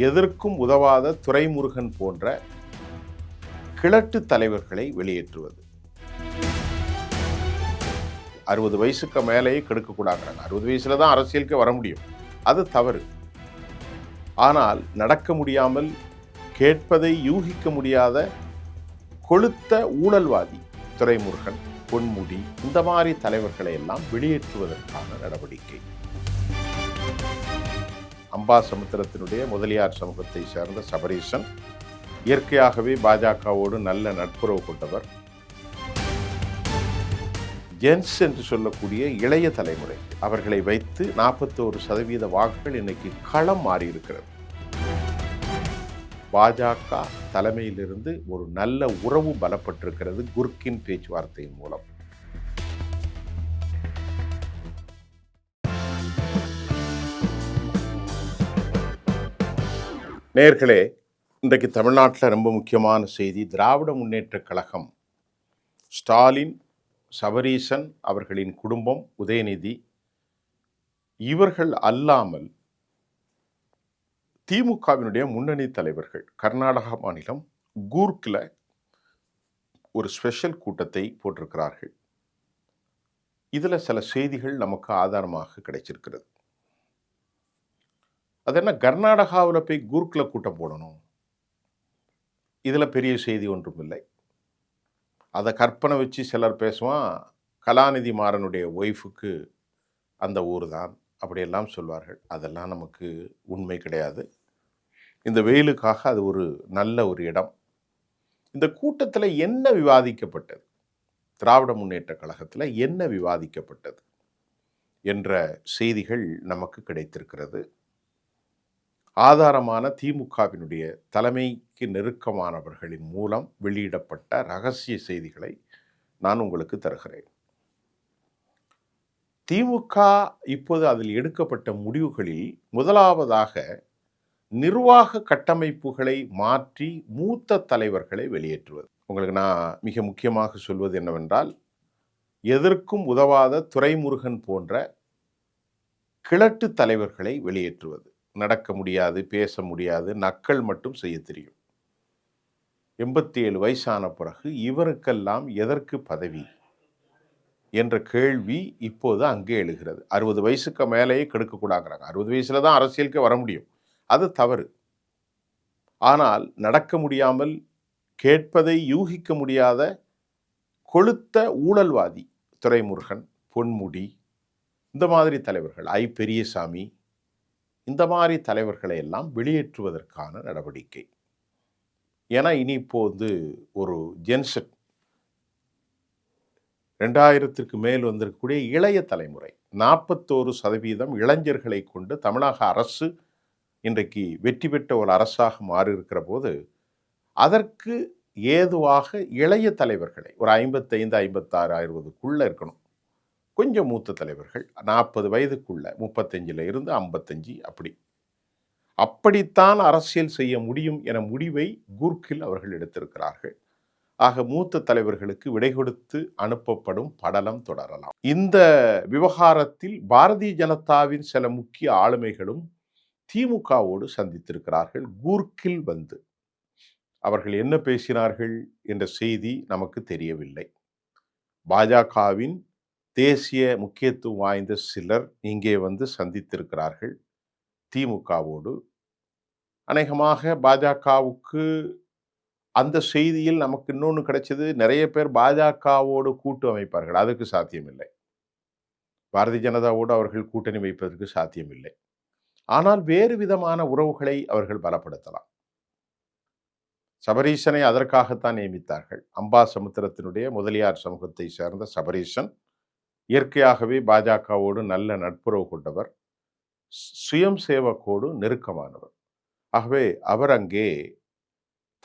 எதற்கும் உதவாத துரைமுருகன் போன்ற கிழட்டு தலைவர்களை வெளியேற்றுவது. 60 வயசுக்கு மேலேயே கெடுக்கக்கூடாதுறாங்க. 60 வயசுல தான் அரசியலுக்கு வர முடியும். அது தவறு. ஆனால் நடக்க முடியாமல், கேட்பதை யூகிக்க முடியாத கொழுத்த ஊழல்வாதி துரைமுருகன், பொன்முடி, இந்த மாதிரி தலைவர்களை எல்லாம் வெளியேற்றுவதற்கான நடவடிக்கை. அம்பாசமுத்திரத்தினுடைய முதலியார் சமூகத்தை சேர்ந்த சபரீசன் இயற்கையாகவே பாஜகவோடு நல்ல நட்புறவு கொண்டவர். ஜென்ஸ் என்று சொல்லக்கூடிய இளைய தலைமுறை அவர்களை வைத்து 41% வாக்குகள் இன்னைக்கு களம் மாறி இருக்கிறது. பாஜக தலைமையிலிருந்து ஒரு நல்ல உறவு பலப்பட்டிருக்கிறது குர்கின் பேச்சுவார்த்தையின் மூலம். நேயர்களே, இன்றைக்கு தமிழ்நாட்டில் ரொம்ப முக்கியமான செய்தி. திராவிட முன்னேற்ற கழகம், ஸ்டாலின், சபரீசன் அவர்களின் குடும்பம், உதயநிதி, இவர்கள் அல்லாமல் திமுகவினுடைய முன்னணி தலைவர்கள் கர்நாடகா மாநிலம் கூர்க்கில் ஒரு ஸ்பெஷல் கூட்டத்தை போட்டிருக்கிறார்கள். இதில் சில செய்திகள் நமக்கு ஆதாரமாக கிடைச்சிருக்கிறது. அது என்ன, கர்நாடகாவில் போய் கூர்க்கில் கூட்டம் போடணும், இதில் பெரிய செய்தி ஒன்றும் இல்லை. அதை கற்பனை வச்சு சிலர் பேசுவான், கலாநிதி மாறனுடைய ஒய்ஃபுக்கு அந்த ஊர் தான், அப்படியெல்லாம் சொல்வார்கள். அதெல்லாம் நமக்கு உண்மை கிடையாது. இந்த வெயிலுக்காக அது ஒரு நல்ல ஒரு இடம். இந்த கூட்டத்தில் என்ன விவாதிக்கப்பட்டது, திராவிட முன்னேற்ற கழகத்தில் என்ன விவாதிக்கப்பட்டது என்ற செய்திகள் நமக்கு கிடைத்திருக்கிறது. ஆதாரமான திமுகவினுடைய தலைமைக்கு நெருக்கமானவர்களின் மூலம் வெளியிடப்பட்ட ரகசிய செய்திகளை நான் உங்களுக்கு தருகிறேன். திமுக இப்போது அதில் எடுக்கப்பட்ட முடிவுகளில் முதலாவதாக நிர்வாக கட்டமைப்புகளை மாற்றி மூத்த தலைவர்களை வெளியேற்றுவது. உங்களுக்கு நான் மிக முக்கியமாக சொல்வது என்னவென்றால், எதற்கும் உதவாத துரைமுருகன் போன்ற கிழட்டு தலைவர்களை வெளியேற்றுவது. நடக்க முடியாது, பேச முடியாது, நக்கல் மட்டும் செய்ய தெரியும். 87 வயசான பிறகு இவருக்கெல்லாம் எதற்கு பதவி என்ற கேள்வி இப்போது அங்கே எழுகிறது. 60 வயசுக்கு மேலேயே கெடுக்கக்கூடாதுறாங்க. 60 வயசுல தான் அரசியலுக்கு வர முடியும். அது தவறு. ஆனால் நடக்க முடியாமல், கேட்பதை யூகிக்க முடியாத கொழுத்த ஊழல்வாதி துரைமுருகன், பொன்முடி, இந்த மாதிரி தலைவர்கள், பெரியசாமி, இந்த மாதிரி தலைவர்களை எல்லாம் வெளியேற்றுவதற்கான நடவடிக்கை. ஏன்னா இனி இப்போது ஒரு ஜென்செட் 2000க்கு மேல் வந்திருக்கக்கூடிய இளைய தலைமுறை 41% இளைஞர்களை கொண்டு தமிழக அரசு இன்றைக்கு வெற்றி பெற்ற ஒரு அரசாக மாறி இருக்கிற போது, அதற்கு ஏதுவாக இளைய தலைவர்களை ஒரு 55, 56, 60க்குள்ள இருக்கணும். கொஞ்சம் மூத்த தலைவர்கள் 40 வயதுக்குள்ள, 35 இருந்து 55, அப்படித்தான் அரசியல் செய்ய முடியும் என முடிவை கூர்க்கில் அவர்கள் எடுத்திருக்கிறார்கள். ஆக மூத்த தலைவர்களுக்கு விடை கொடுத்து அனுப்பப்படும் படலம் தொடரலாம். இந்த விவகாரத்தில் பாரதிய ஜனதாவின் சில முக்கிய ஆளுமைகளும் திமுகவோடு சந்தித்திருக்கிறார்கள். கூர்க்கில் வந்து அவர்கள் என்ன பேசினார்கள் என்ற செய்தி நமக்கு தெரியவில்லை. பாஜகவின் தேசிய முக்கியத்துவம் வாய்ந்த சிலர் இங்கே வந்து சந்தித்திருக்கிறார்கள் திமுகவோடு. அநேகமாக பாஜகவுக்கு அந்த செய்தியில் நமக்கு இன்னொன்று கிடைச்சது, நிறைய பேர் பாஜகவோடு கூட்டு அமைப்பார்கள். அதுக்கு சாத்தியமில்லை. பாரதிய ஜனதாவோடு அவர்கள் கூட்டணி வைப்பதற்கு சாத்தியமில்லை. ஆனால் வேறு விதமான உறவுகளை அவர்கள் பலப்படுத்தலாம். சபரீசனை அதற்காகத்தான் நியமித்தார்கள். அம்பாசமுத்திரத்தினுடைய முதலியார் சமூகத்தை சேர்ந்த சபரீசன் இயற்கையாகவே பாஜகவோடு நல்ல நட்புறவு கொண்டவர், சுயம் சேவக்கோடு நெருக்கமானவர். ஆகவே அவர் அங்கே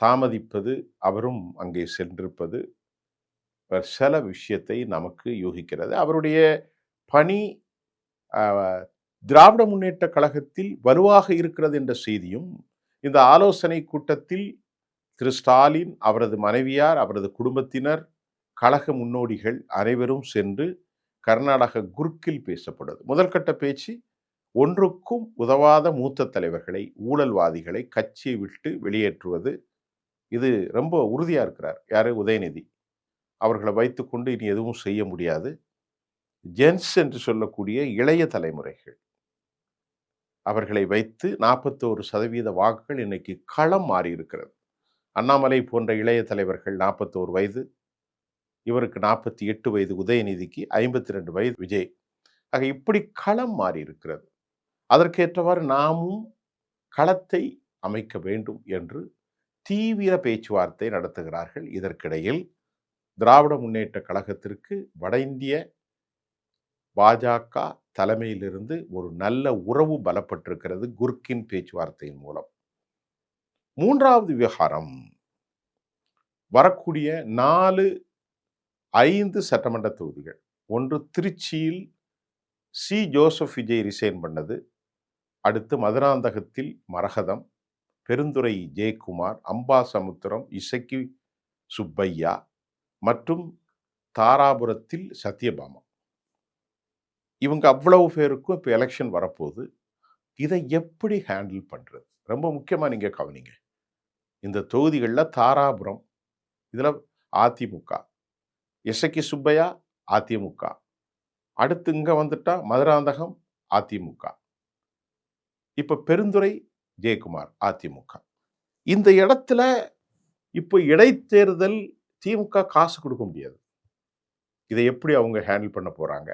தாமதிப்பது, அவரும் அங்கே சென்றிருப்பது சில விஷயத்தை நமக்கு யூகிக்கிறது. அவருடைய பணி திராவிட முன்னேற்ற கழகத்தில் வலுவாக இருக்கிறது என்ற செய்தியும், இந்த ஆலோசனை கூட்டத்தில் திரு ஸ்டாலின், அவரது மனைவியார், அவரது குடும்பத்தினர், கழக முன்னோடிகள் அனைவரும் சென்று கர்நாடக குர்க்கில் பேசப்படுது. முதல் கட்ட பேச்சு ஒன்றுக்கும் உதவாத மூத்த தலைவர்களை, ஊழல்வாதிகளை கட்சியை விட்டு வெளியேற்றுவது, இது ரொம்ப உறுதியா இருக்கிறார். யாரு? உதயநிதி. அவர்களை வைத்துக்கொண்டு இனி எதுவும் செய்ய முடியாது. ஜென்ஸ் என்று சொல்லக்கூடிய இளைய தலைமுறைகள், அவர்களை வைத்து 41% வாக்குகள் இன்னைக்கு களம் மாறியிருக்கிறது. அண்ணாமலை போன்ற இளைய தலைவர்கள் 41 வயது, இவருக்கு 48 வயது, உதயநிதிக்கு 52 வயது விஜய். ஆக இப்படி களம் மாறியிருக்கிறது. அதற்கேற்றவாறு நாமும் களத்தை அமைக்க வேண்டும் என்று தீவிர பேச்சுவார்த்தை நடத்துகிறார்கள். இதற்கிடையில் திராவிட முன்னேற்ற கழகத்திற்கு வட இந்திய பாஜக தலைமையிலிருந்து ஒரு நல்ல உறவு பலப்பட்டிருக்கிறது குர்கின் பேச்சுவார்த்தையின் மூலம். மூன்றாவது விவகாரம், வரக்கூடிய 5 சட்டமன்ற தொகுதிகள். ஒன்று திருச்சியில் சி. ஜோசப் விஜய் ரிசைன் பண்ணது. அடுத்து மதுராந்தகத்தில் மரகதம், பெருந்துறை ஜெயக்குமார், அம்பாசமுத்திரம் இசக்கி சுப்பையா மற்றும் தாராபுரத்தில் சத்யபாமா. இவங்க அவ்வளவு பேருக்கும் இப்போ எலெக்ஷன் வரப்போகுது. இதை எப்படி ஹேண்டில் பண்ணுறது? ரொம்ப முக்கியமாக நீங்கள் கவனிங்க. இந்த தொகுதிகளில் தாராபுரம், இதில் அதிமுக, இசக்கி சுப்பையா அதிமுக, அடுத்து இங்கே வந்துட்டா மதுராந்தகம் அதிமுக, இப்போ பெருந்துறை ஜெயக்குமார் அதிமுக. இந்த இடத்துல இப்போ இடைத்தேர்தல் திமுக காசு கொடுக்க முடியாது. இதை எப்படி அவங்க ஹேண்டில் பண்ண போறாங்க?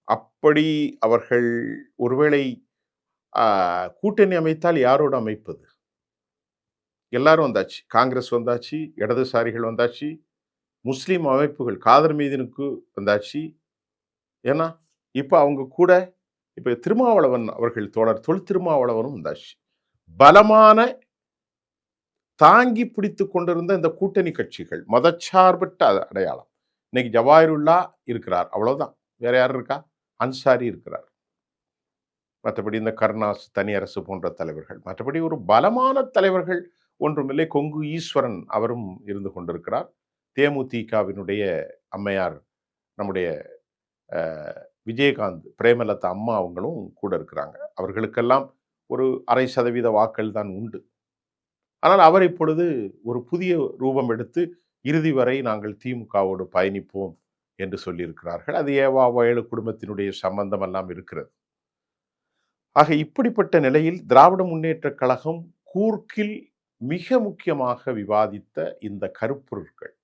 அப்படி அவர்கள் ஒருவேளை கூட்டணி அமைத்தால் யாரோடு அமைப்பது? எல்லாரும் வந்தாச்சு. காங்கிரஸ் வந்தாச்சு, இடதுசாரிகள் வந்தாச்சு, முஸ்லீம் அமைப்புகள் காதர் மீதினுக்கு வந்தாச்சு. ஏன்னா இப்போ அவங்க கூட இப்போ திருமாவளவன் அவர்கள் தோழர் தொல் திருமாவளவனும் வந்தாச்சு. பலமான தாங்கி பிடித்து கொண்டிருந்த இந்த கூட்டணி கட்சிகள், மதச்சார்பற்ற அடையாளம். இன்னைக்கு ஜவாஹிருல்லா இருக்கிறார், அவ்வளவுதான். வேற யாரும் இருக்கா? அன்சாரி இருக்கிறார். மற்றபடி இந்த கருணாஸ், தனியரசு போன்ற தலைவர்கள், மற்றபடி ஒரு பலமான தலைவர்கள் ஒன்றுமில்லை. கொங்கு ஈஸ்வரன் அவரும் இருந்து கொண்டிருக்கிறார். தேமுதிகவினுடைய அம்மையார், நம்முடைய விஜயகாந்த், பிரேமலதா அம்மா அவங்களும் கூட இருக்கிறாங்க. அவர்களுக்கெல்லாம் ஒரு 1/2% வாக்கள் தான் உண்டு. ஆனால் அவர் இப்பொழுது ஒரு புதிய ரூபம் எடுத்து இறுதி வரை நாங்கள் திமுகவோடு பயணிப்போம் என்று சொல்லியிருக்கிறார்கள். அது ஏவா வயலு குடும்பத்தினுடைய சம்பந்தம் எல்லாம் இருக்கிறது. ஆக இப்படிப்பட்ட நிலையில் திராவிட முன்னேற்ற கழகம் கூர்க்கில் மிக முக்கியமாக விவாதித்த இந்த கருப்பொருட்கள்,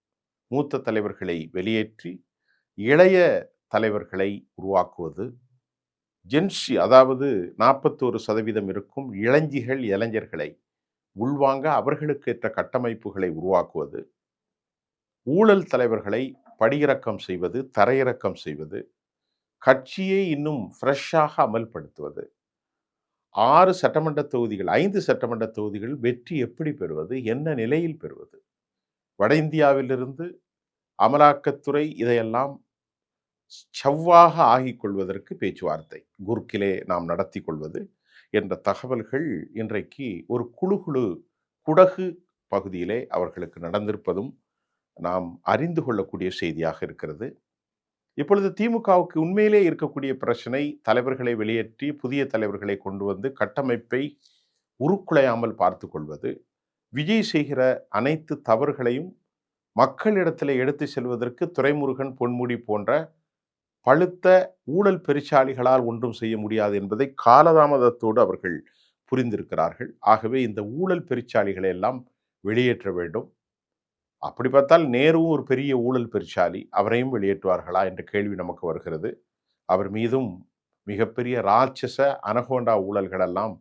மூத்த தலைவர்களை வெளியேற்றி இளைய தலைவர்களை உருவாக்குவது, ஜென்சி அதாவது 41% இருக்கும் இளைஞர்களை உள்வாங்க அவர்களுக்கு ஏற்ற கட்டமைப்புகளை உருவாக்குவது, ஊழல் தலைவர்களை படியிறக்கம் செய்வது, தரையிறக்கம் செய்வது, கட்சியை இன்னும் ஃப்ரெஷ்ஷாக அமல்படுத்துவது, 6 சட்டமன்ற தொகுதிகள், 5 சட்டமன்ற தொகுதிகள் வெற்றி எப்படி பெறுவது, என்ன நிலையில் பெறுவது, வட இந்தியாவிலிருந்து அமலாக்கத்துறை இதையெல்லாம் செவ்வாக ஆகிக் கொள்வதற்கு பேச்சுவார்த்தை குர்க்கிலே நாம் நடத்தி கொள்வது என்ற தகவல்கள் இன்றைக்கு ஒரு குடகு பகுதியிலே அவர்களுக்கு நடந்திருப்பதும் நாம் அறிந்து கொள்ளக்கூடிய செய்தியாக இருக்கிறது. இப்பொழுது திமுகவுக்கு உண்மையிலே இருக்கக்கூடிய பிரச்சனை, தலைவர்களை வெளியேற்றி புதிய தலைவர்களை கொண்டு வந்து கட்டமைப்பை உருக்குலையாமல் பார்த்து கொள்வது, விஜய் செய்கிற அனைத்து தவறுகளையும் மக்களிடத்தில் எடுத்து செல்வதற்கு துரைமுருகன், பொன்முடி போன்ற பழுத்த ஊழல் பெருச்சாளிகளால் ஒன்றும் செய்ய முடியாது என்பதை காலதாமதத்தோடு அவர்கள் புரிந்திருக்கிறார்கள். ஆகவே இந்த ஊழல் பெருச்சாளிகளை எல்லாம் வெளியேற்ற வேண்டும். அப்படி பார்த்தால் நேருவும் ஒரு பெரிய ஊழல் பெருச்சாளி, அவரையும் வெளியேற்றுவார்களா என்ற கேள்வி நமக்கு வருகிறது. அவர் மீதும் மிகப்பெரிய ராட்சச அனகோண்டா ஊழல்கள் எல்லாம்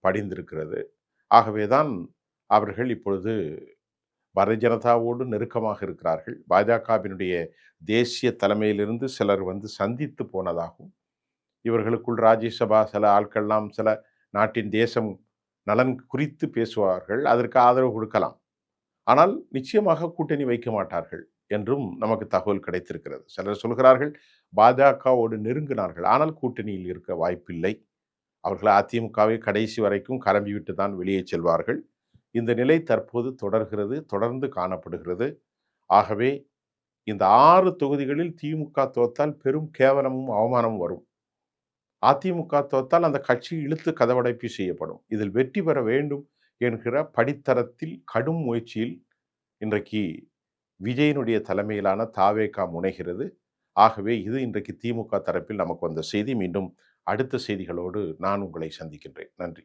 படிந்திருக்கிறது. ஆகவேதான் அவர்கள் இப்பொழுது பாரதிய ஜனதாவோடு நெருக்கமாக இருக்கிறார்கள். பாஜகவினுடைய தேசிய தலைமையிலிருந்து சிலர் வந்து சந்தித்து போனதாகவும், இவர்களுக்குள் ராஜ்யசபா சில ஆட்கள்லாம் சில நாட்டின் தேசம் நலன் குறித்து பேசுவார்கள், அதற்கு ஆதரவு கொடுக்கலாம். ஆனால் நிச்சயமாக கூட்டணி வைக்க மாட்டார்கள் என்றும் நமக்கு தகவல் கிடைத்திருக்கிறது. சிலர் சொல்கிறார்கள் பாஜகவோடு நெருங்கினார்கள், ஆனால் கூட்டணியில் இருக்க வாய்ப்பில்லை, அவர்கள் அதிமுகவை கடைசி வரைக்கும் கரம்பிவிட்டு தான் வெளியே செல்வார்கள். இந்த நிலை தற்போது தொடர்கிறது, தொடர்ந்து காணப்படுகிறது. ஆகவே இந்த 6 தொகுதிகளில் திமுக தோத்தால் பெரும் கேவலமும் அவமானமும் வரும். அதிமுக தோத்தால் அந்த கட்சி இழுத்து கதவடைப்பு செய்யப்படும். இதில் வெற்றி பெற வேண்டும் என்கிற படித்தரத்தில் கடும் முயற்சியில் இன்றைக்கு விஜயனுடைய தலைமையிலான தாவேகா முனைகிறது. ஆகவே இது இன்றைக்கு திமுக தரப்பில் நமக்கு வந்த செய்தி. மீண்டும் அடுத்த செய்திகளோடு நான் உங்களை சந்திக்கின்றேன். நன்றி.